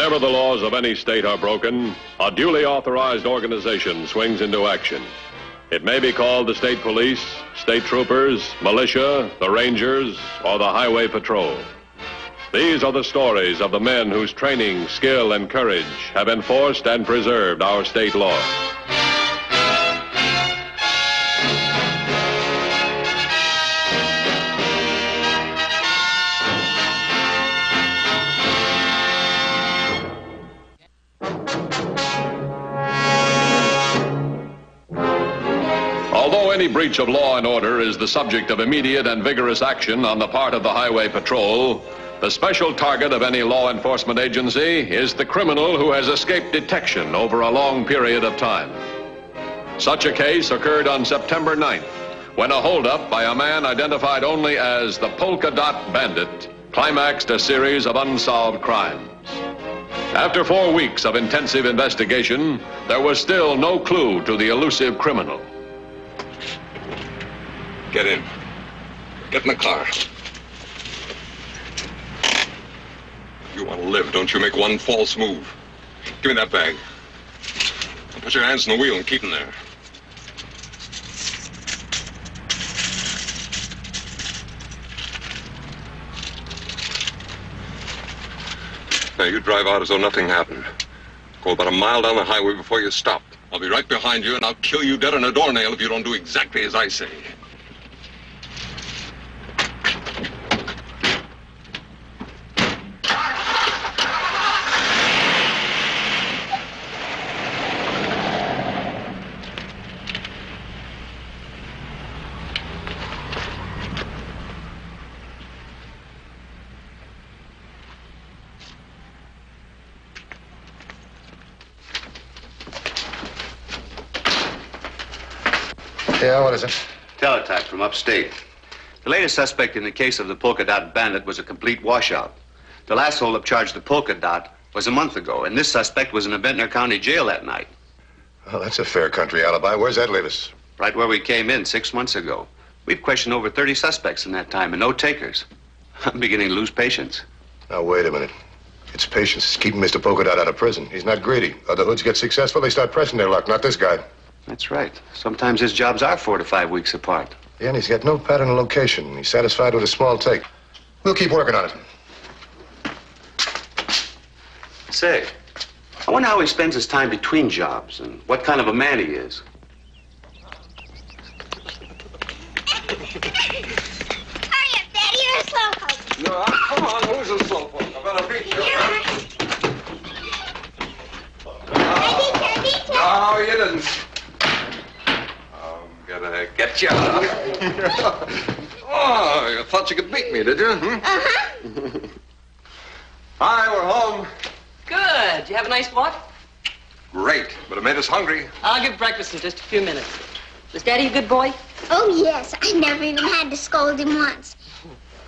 Whenever the laws of any state are broken, a duly authorized organization swings into action. It may be called the state police, state troopers, militia, the rangers, or the highway patrol. These are the stories of the men whose training, skill, and courage have enforced and preserved our state laws. Although any breach of law and order is the subject of immediate and vigorous action on the part of the Highway Patrol, the special target of any law enforcement agency is the criminal who has escaped detection over a long period of time. Such a case occurred on September 9th, when a holdup by a man identified only as the Polka Dot Bandit climaxed a series of unsolved crimes. After 4 weeks of intensive investigation, there was still no clue to the elusive criminal. Get in. Get in the car. You want to live, don't you make one false move. Give me that bag. Put your hands on the wheel and keep them there. Now, you drive out as though nothing happened. Go about a mile down the highway before you stop. I'll be right behind you, and I'll kill you dead on a doornail if you don't do exactly as I say. Yeah, what is it? Teletype from upstate. The latest suspect in the case of the Polka Dot Bandit was a complete washout. The last holdup charged the Polka Dot was a month ago, and this suspect was in a Ventnor County jail that night. Well, that's a fair country alibi. Where's that leave us? Right where we came in 6 months ago. We've questioned over 30 suspects in that time and no takers. I'm beginning to lose patience. Now, wait a minute. It's patience that's keeping Mr. Polka Dot out of prison. He's not greedy. Other hoods get successful, they start pressing their luck, not this guy. That's right. Sometimes his jobs are 4 to 5 weeks apart. Yeah, and he's got no pattern or location. He's satisfied with a small take. We'll keep working on it. Say, I wonder how he spends his time between jobs and what kind of a man he is. Hurry up, Daddy. You're a slowpoke. No, come on. Who's a slowpoke? I better beat you. I beat you. No, you didn't. I'm gonna get you. Oh, you thought you could beat me, did you? Uh-huh. Hi, we're home. Good. You have a nice walk? Great, but it made us hungry. I'll give breakfast in just a few minutes. Was Daddy a good boy? Oh, yes. I never even had to scold him once.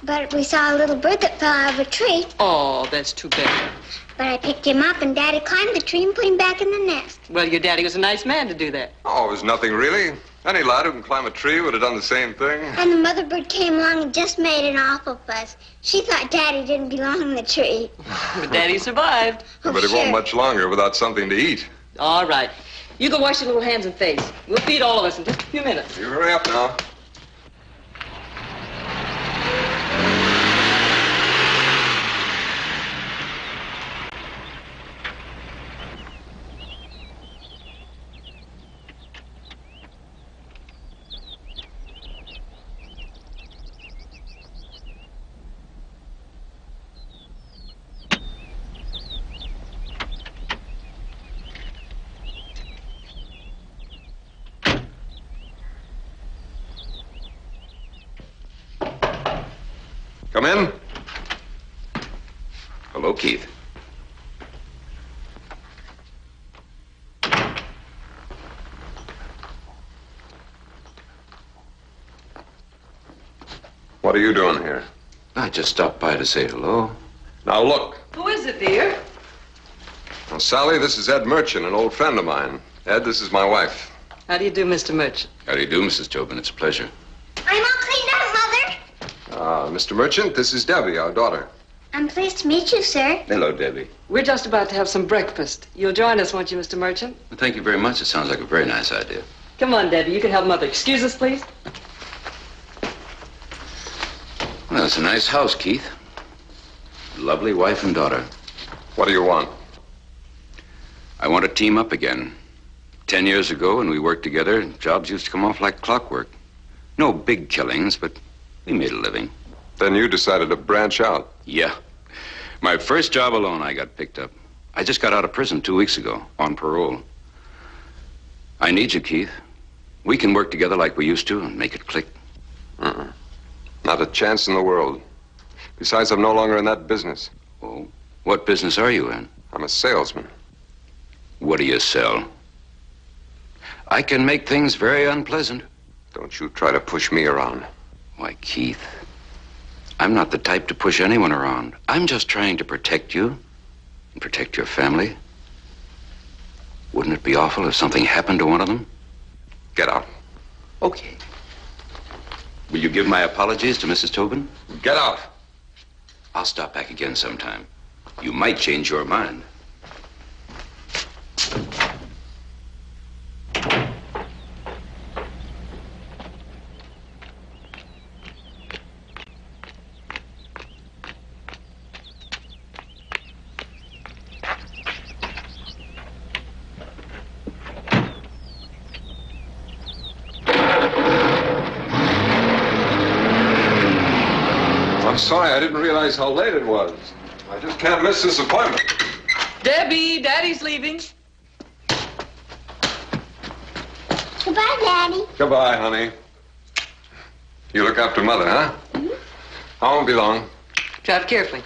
But we saw a little bird that fell out of a tree. Oh, that's too bad. But I picked him up, and Daddy climbed the tree and put him back in the nest. Well, your daddy was a nice man to do that. Oh, it was nothing really. Any lad who can climb a tree would have done the same thing. And the mother bird came along and just made an awful fuss. She thought Daddy didn't belong in the tree. But Daddy survived. Oh, But it won't sure. much longer without something to eat. All right. You go wash your little hands and face. We'll feed all of us in just a few minutes. You hurry up now. Come in. Hello, Keith. What are you doing here? I just stopped by to say hello. Now, look. Who is it, dear? Now, Sally, this is Ed Merchant, an old friend of mine. Ed, this is my wife. How do you do, Mr. Merchant? How do you do, Mrs. Tobin? It's a pleasure. I'm all cleaned up, Mother. Mr. Merchant, this is Debbie, our daughter. I'm pleased to meet you, sir. Hello, Debbie. We're just about to have some breakfast. You'll join us, won't you, Mr. Merchant? Well, thank you very much. It sounds like a very nice idea. Come on, Debbie. You can help Mother. Excuse us, please. Well, it's a nice house, Keith. Lovely wife and daughter. What do you want? I want to team up again. 10 years ago, when we worked together, jobs used to come off like clockwork. No big killings, but we made a living. Then you decided to branch out. Yeah. My first job alone, I got picked up. I just got out of prison 2 weeks ago, on parole. I need you, Keith. We can work together like we used to and make it click. Not a chance in the world. Besides, I'm no longer in that business. Oh, what business are you in? I'm a salesman. What do you sell? I can make things very unpleasant. Don't you try to push me around. Why, Keith, I'm not the type to push anyone around. I'm just trying to protect you and protect your family. Wouldn't it be awful if something happened to one of them? Get out. Okay. Will you give my apologies to Mrs. Tobin? Get out. I'll stop back again sometime. You might change your mind. I'm sorry, I didn't realize how late it was. I just can't miss this appointment. Debbie, Daddy's leaving. Goodbye, Daddy. Goodbye, honey. You look after Mother, huh? Mm-hmm. I won't be long. Drive carefully.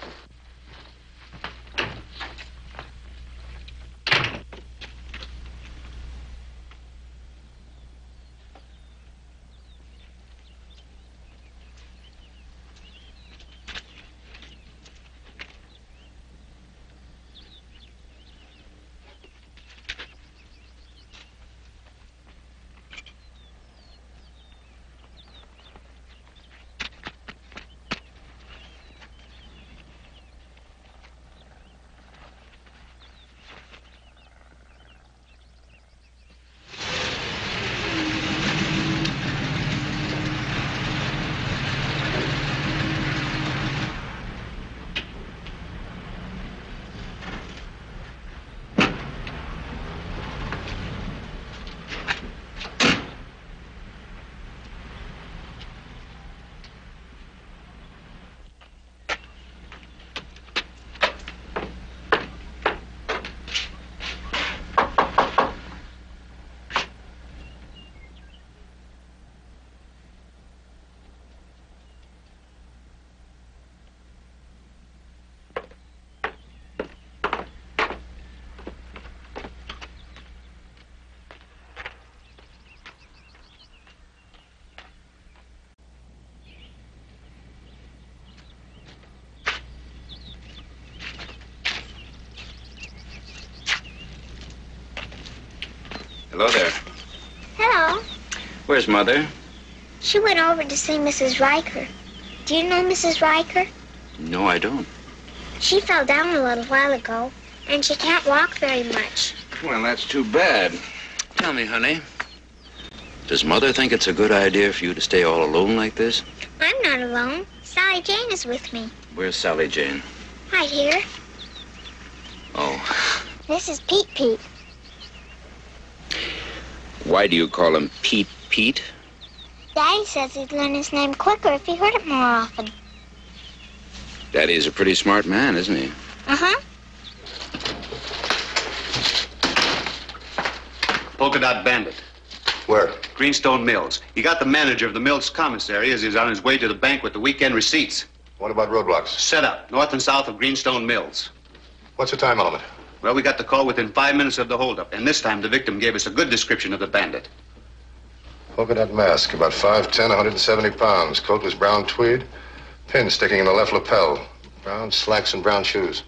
Hello there. Hello. Where's Mother? She went over to see Mrs. Riker. Do you know Mrs. Riker? No, I don't. She fell down a little while ago, and she can't walk very much. Well, that's too bad. Tell me, honey, does Mother think it's a good idea for you to stay all alone like this? I'm not alone. Sally Jane is with me. Where's Sally Jane? Right here. Oh. This is Pete Pete. Why do you call him Pete Pete? Daddy says he'd learn his name quicker if he heard it more often. Daddy's a pretty smart man, isn't he? Uh-huh. Polka Dot Bandit. Where? Greenstone Mills. He got the manager of the Mills commissary as he's on his way to the bank with the weekend receipts. What about roadblocks? Set up, north and south of Greenstone Mills. What's the time element? Well, we got the call within 5 minutes of the holdup, and this time the victim gave us a good description of the bandit. Polka dot mask, about 5'10", 170 pounds. Coat was brown tweed. Pin sticking in the left lapel. Brown slacks and brown shoes.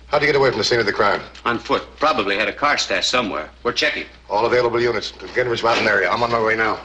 How'd you get away from the scene of the crime? On foot. Probably had a car stashed somewhere. We're checking. All available units, the Gingrich Mountain area. I'm on my way now.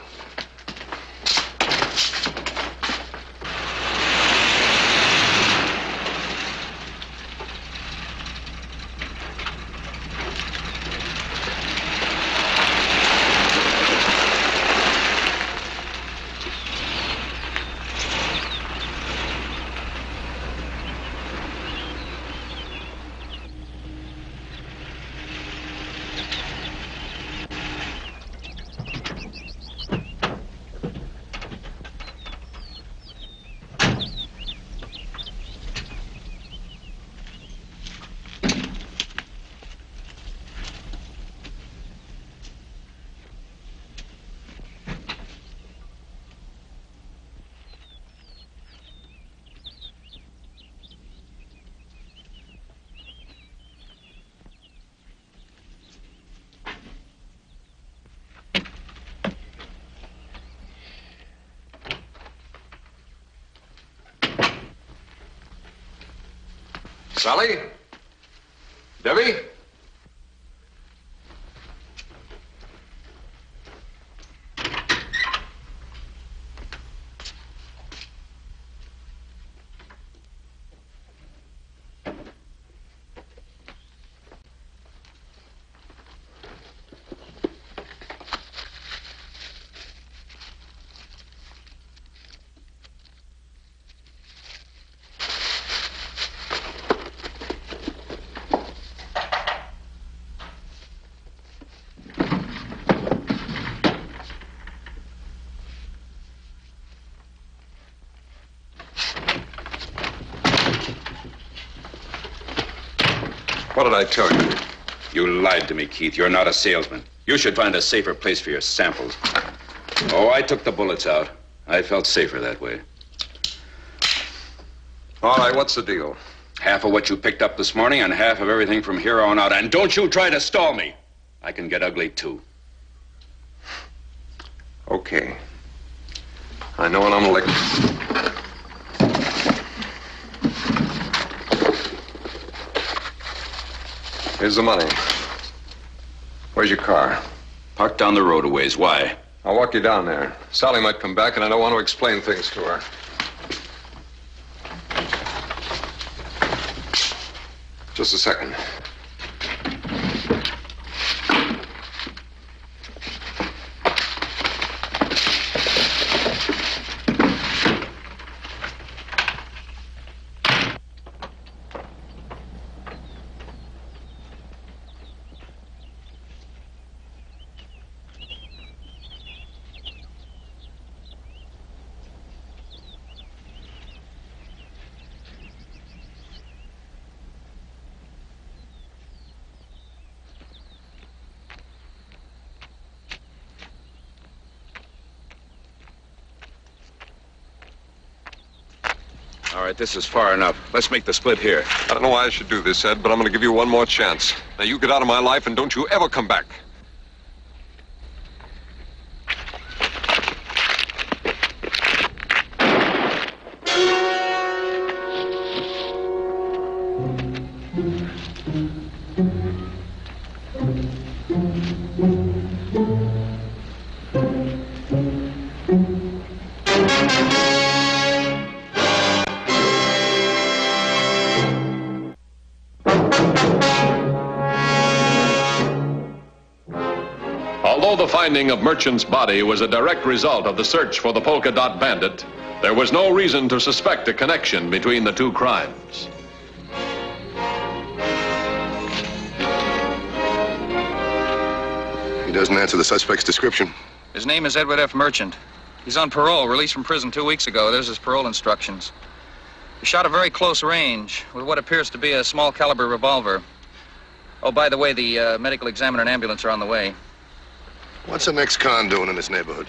Sally? Debbie? What did I tell you? You lied to me, Keith. You're not a salesman. You should find a safer place for your samples. Oh, I took the bullets out. I felt safer that way. All right, what's the deal? Half of what you picked up this morning and half of everything from here on out. And don't you try to stall me. I can get ugly, too. Okay. I know when I'm licked. Here's the money. Where's your car? Parked down the road a ways. Why? I'll walk you down there. Sally might come back, and I don't want to explain things to her. Just a second. All right, this is far enough. Let's make the split here. I don't know why I should do this, Ed, but I'm going to give you one more chance. Now, you get out of my life, and don't you ever come back. Although the finding of Merchant's body was a direct result of the search for the Polka Dot Bandit, there was no reason to suspect a connection between the two crimes. He doesn't answer the suspect's description. His name is Edward F. Merchant. He's on parole, released from prison 2 weeks ago. There's his parole instructions. He shot at very close range with what appears to be a small caliber revolver. Oh, by the way, the medical examiner and ambulance are on the way. What's an ex-con doing in this neighborhood?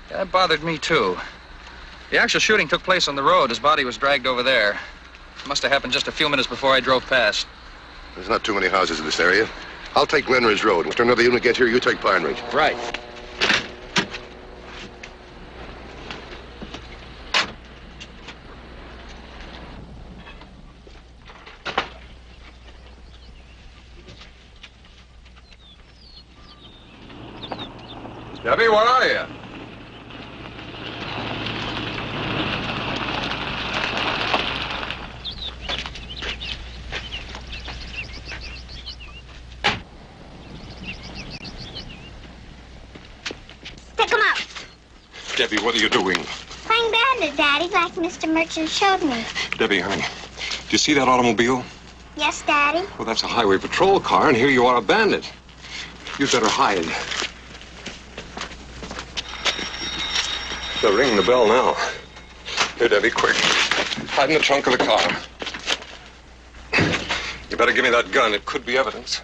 That bothered me, too. The actual shooting took place on the road. His body was dragged over there. It must have happened just a few minutes before I drove past. There's not too many houses in this area. I'll take Glenridge Road. After another unit gets here, you take Pine Ridge. Right. Debbie, where are you? Pick 'em up. Debbie, what are you doing? Playing bandit, Daddy, like Mr. Merchant showed me. Debbie, honey, do you see that automobile? Yes, Daddy. Well, that's a highway patrol car, and here you are, a bandit. You'd better hide. They're ringing the bell now. Here, Debbie, quick. Hide in the trunk of the car. You better give me that gun. It could be evidence.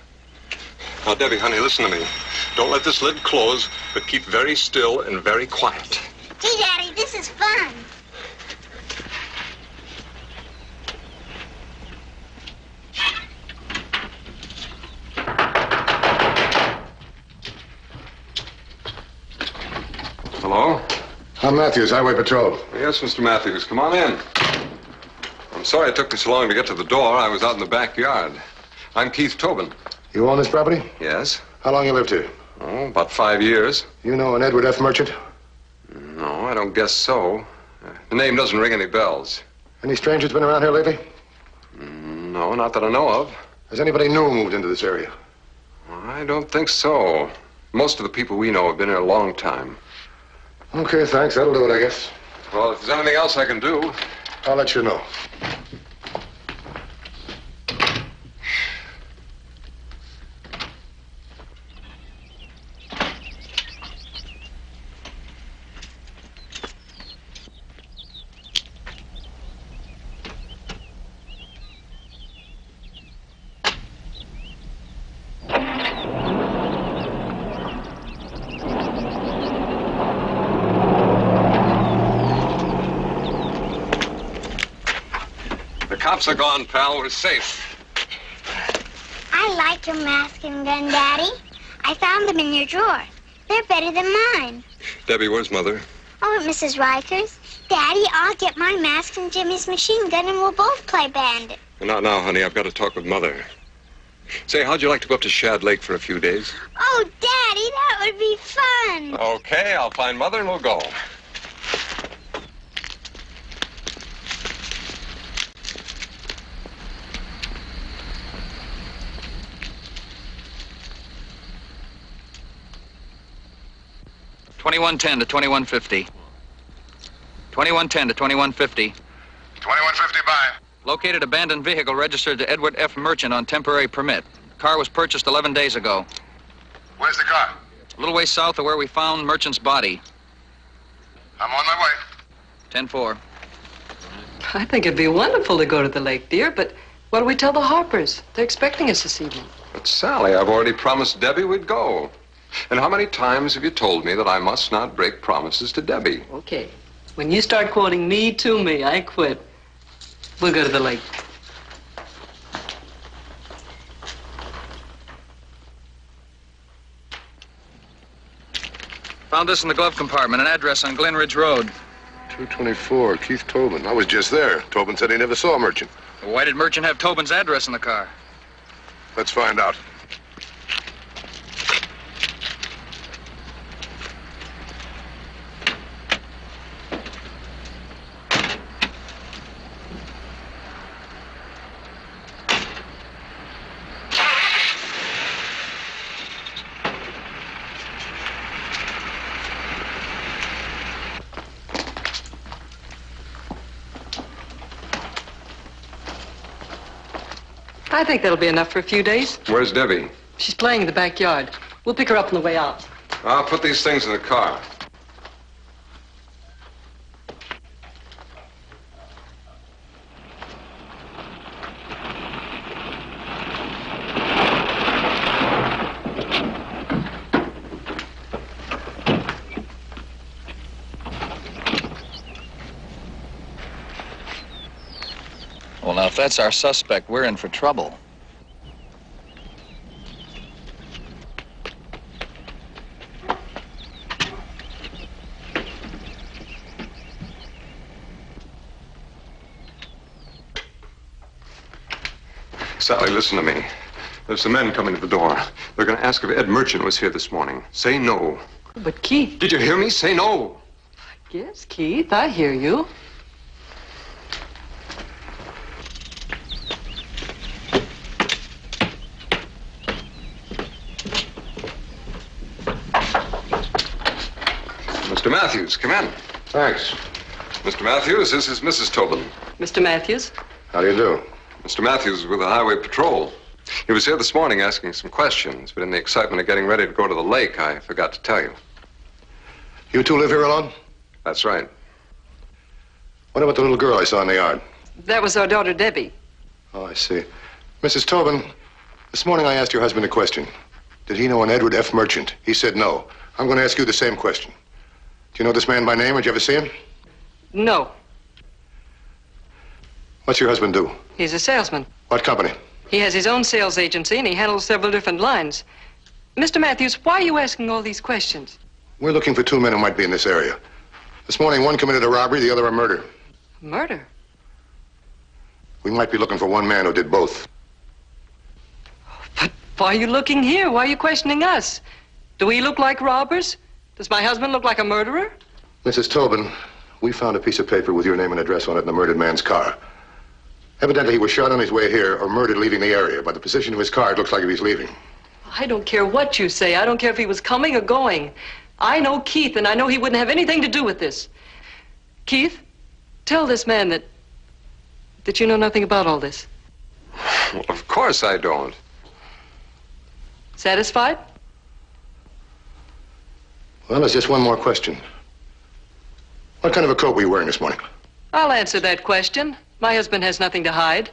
Now, Debbie, honey, listen to me. Don't let this lid close, but keep very still and very quiet. Gee, Daddy, this is fun. Hello? I'm Matthews, Highway Patrol. Yes, Mr. Matthews. Come on in. I'm sorry it took me so long to get to the door. I was out in the backyard. I'm Keith Tobin. You own this property? Yes. How long you lived here? Oh, about 5 years. You know an Edward F. Merchant? No, I don't guess so. The name doesn't ring any bells. Any strangers been around here lately? No, not that I know of. Has anybody new moved into this area? I don't think so. Most of the people we know have been here a long time. Okay, thanks. That'll do it, I guess. Well, if there's anything else I can do... I'll let you know. Cops are gone, pal. We're safe. I like your mask and gun, Daddy. I found them in your drawer. They're better than mine. Debbie, where's Mother? Oh, at Mrs. Riker's. Daddy, I'll get my mask and Jimmy's machine gun and we'll both play bandit. Not now, honey. I've got to talk with Mother. Say, how'd you like to go up to Shad Lake for a few days? Oh, Daddy, that would be fun. Okay, I'll find Mother and we'll go. $21.10 to $21.50. $21.10 to $21.50. $21.50 by. Located abandoned vehicle registered to Edward F. Merchant on temporary permit. Car was purchased 11 days ago. Where's the car? A little way south of where we found Merchant's body. I'm on my way. 10-4. I think it'd be wonderful to go to the lake, dear, but what do we tell the Harpers? They're expecting us this evening. But, Sally, I've already promised Debbie we'd go. And how many times have you told me that I must not break promises to Debbie? Okay. When you start quoting me to me, I quit. We'll go to the lake. Found this in the glove compartment, an address on Glen Ridge Road. 224, Keith Tobin. I was just there. Tobin said he never saw Merchant. Why did Merchant have Tobin's address in the car? Let's find out. I think that'll be enough for a few days. Where's Debbie? She's playing in the backyard. We'll pick her up on the way out. I'll put these things in the car. Well, now, if that's our suspect, we're in for trouble. Sally, listen to me. There's some men coming to the door. They're going to ask if Ed Merchant was here this morning. Say no. But, Keith... Did you hear me? Say no. Yes, Keith, I hear you. Mr. Matthews, come in. Thanks. Mr. Matthews, this is Mrs. Tobin. Mr. Matthews? How do you do? Mr. Matthews is with the Highway Patrol. He was here this morning asking some questions, but in the excitement of getting ready to go to the lake, I forgot to tell you. You two live here alone? That's right. What about the little girl I saw in the yard? That was our daughter, Debbie. Oh, I see. Mrs. Tobin, this morning I asked your husband a question. Did he know an Edward F. Merchant? He said no. I'm going to ask you the same question. Do you know this man by name, or did you ever see him? No. What's your husband do? He's a salesman. What company? He has his own sales agency, and he handles several different lines. Mr. Matthews, why are you asking all these questions? We're looking for two men who might be in this area. This morning, one committed a robbery, the other a murder. Murder? We might be looking for one man who did both. But why are you looking here? Why are you questioning us? Do we look like robbers? Does my husband look like a murderer? Mrs. Tobin, we found a piece of paper with your name and address on it in the murdered man's car. Evidently, he was shot on his way here or murdered leaving the area. By the position of his car, it looks like he was leaving. I don't care what you say. I don't care if he was coming or going. I know Keith, and I know he wouldn't have anything to do with this. Keith, tell this man that you know nothing about all this. Of course I don't. Satisfied? Well, there's just one more question. What kind of a coat were you wearing this morning? I'll answer that question. My husband has nothing to hide.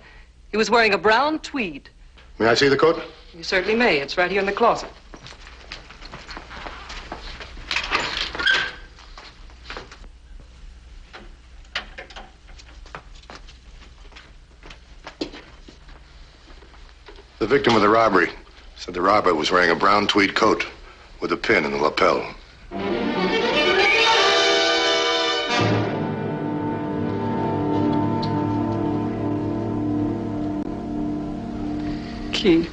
He was wearing a brown tweed. May I see the coat? You certainly may. It's right here in the closet. The victim of the robbery said the robber was wearing a brown tweed coat with a pin in the lapel. Keith.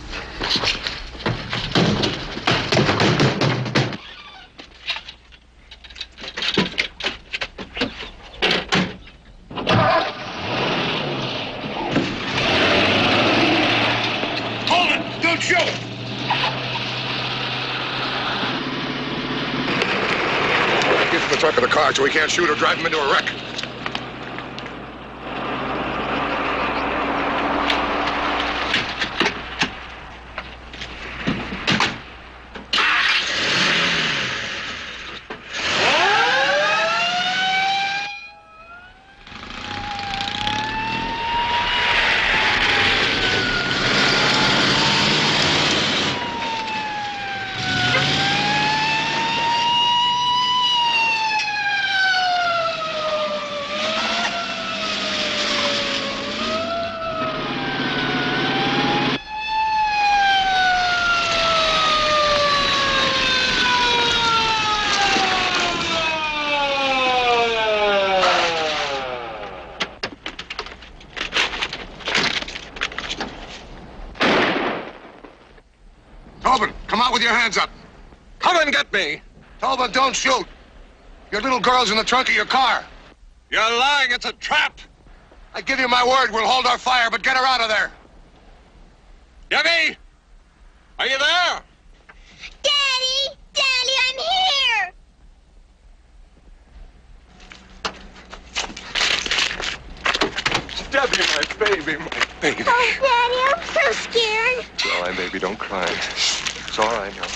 Hold it! Don't shoot! Get to the trunk of the car so we can't shoot or drive him into a wreck. Tobin, come out with your hands up. Come and get me. Tobin, don't shoot. Your little girl's in the trunk of your car. You're lying. It's a trap. I give you my word, we'll hold our fire, but get her out of there. Debbie! Are you there? Daddy! Daddy, I'm here! Debbie, my baby, my baby. Oh, Daddy, I'm so scared. It's all right, baby. Don't cry. It's all right now.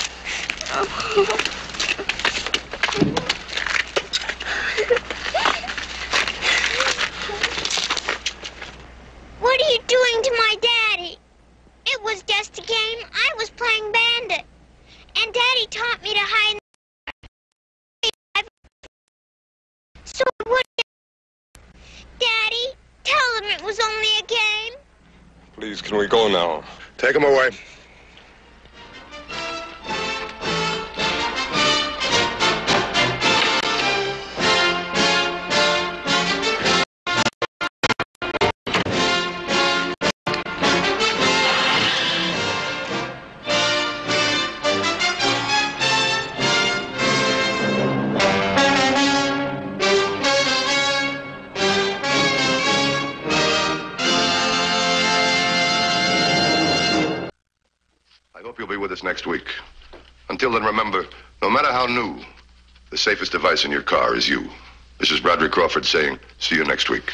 What are you doing to my daddy? It was just a game. I was playing bandit. And Daddy taught me to hide in the... So what... Daddy, tell them it was only a game. Please, can we go now? Take him away. I hope you'll be with us next week. Until then, remember, no matter how new, the safest device in your car is you. This is Broderick Crawford saying, see you next week.